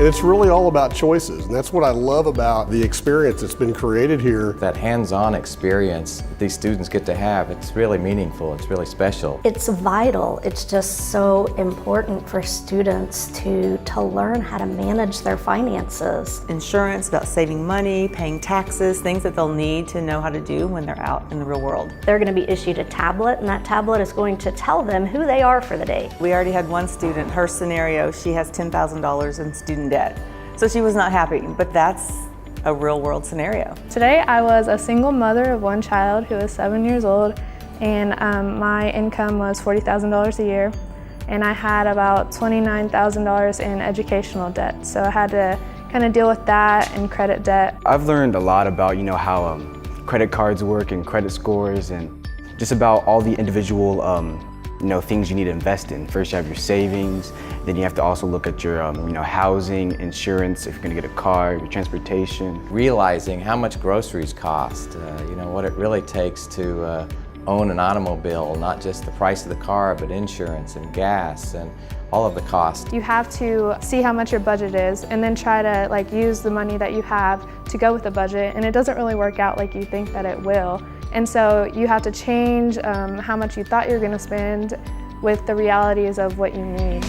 And it's really all about choices, and that's what I love about the experience that's been created here. That hands-on experience that these students get to have, it's really meaningful, it's really special. It's vital. It's just so important for students to learn how to manage their finances. Insurance, about saving money, paying taxes, things that they'll need to know how to do when they're out in the real world. They're going to be issued a tablet, and that tablet is going to tell them who they are for the day. We already had one student, her scenario, she has $10,000 in student debt. So she was not happy, but that's a real world scenario. Today I was a single mother of one child who was 7 years old, and my income was $40,000 a year, and I had about $29,000 in educational debt. So I had to kind of deal with that and credit debt. I've learned a lot about how credit cards work and credit scores, and just about all the individual things you need to invest in. First you have your savings, then you have to also look at your housing, insurance, if you're going to get a car, your transportation. Realizing how much groceries cost, what it really takes to own an automobile, not just the price of the car, but insurance and gas and all of the costs. You have to see how much your budget is and then try to use the money that you have to go with the budget, and it doesn't really work out like you think that it will. And so you have to change how much you thought you were going to spend with the realities of what you need.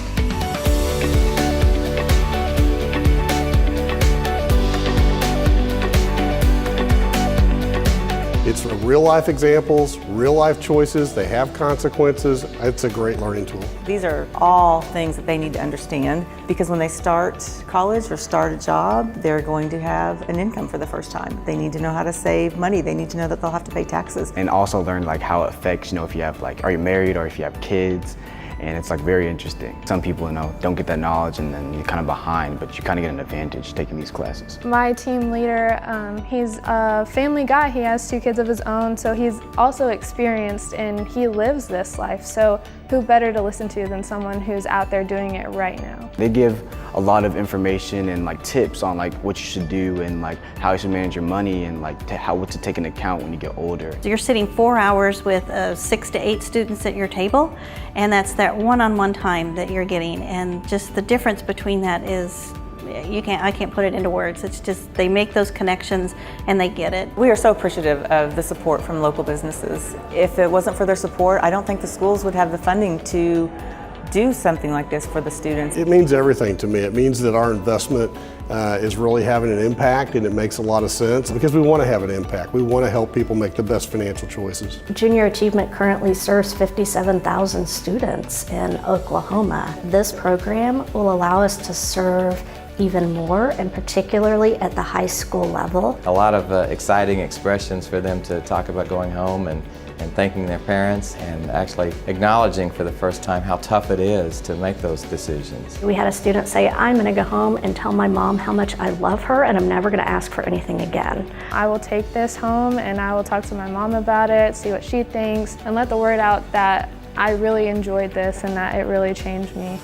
It's real life examples, real life choices, they have consequences. It's a great learning tool. These are all things that they need to understand, because when they start college or start a job, they're going to have an income for the first time. They need to know how to save money. They need to know that they'll have to pay taxes. And also learn how it affects, if you have are you married or if you have kids. And it's very interesting. Some people don't get that knowledge, and then you're kind of behind, but you kind of get an advantage taking these classes. My team leader, he's a family guy. He has 2 kids of his own, so he's also experienced and he lives this life. So who better to listen to than someone who's out there doing it right now? They give a lot of information and tips on what you should do and how you should manage your money and what to take into account when you get older. So you're sitting 4 hours with 6 to 8 students at your table, and that's that one-on-one time that you're getting, and just the difference between that is I can't put it into words. It's just they make those connections and they get it. We are so appreciative of the support from local businesses. If it wasn't for their support, I don't think the schools would have the funding to do something like this for the students. It means everything to me. It means that our investment is really having an impact, and it makes a lot of sense because we want to have an impact. We want to help people make the best financial choices. Junior Achievement currently serves 57,000 students in Oklahoma. This program will allow us to serve even more, and particularly at the high school level. A lot of exciting expressions for them to talk about going home and thanking their parents and actually acknowledging for the first time how tough it is to make those decisions. We had a student say, I'm going to go home and tell my mom how much I love her and I'm never going to ask for anything again. I will take this home and I will talk to my mom about it, see what she thinks, and let the word out that I really enjoyed this and that it really changed me.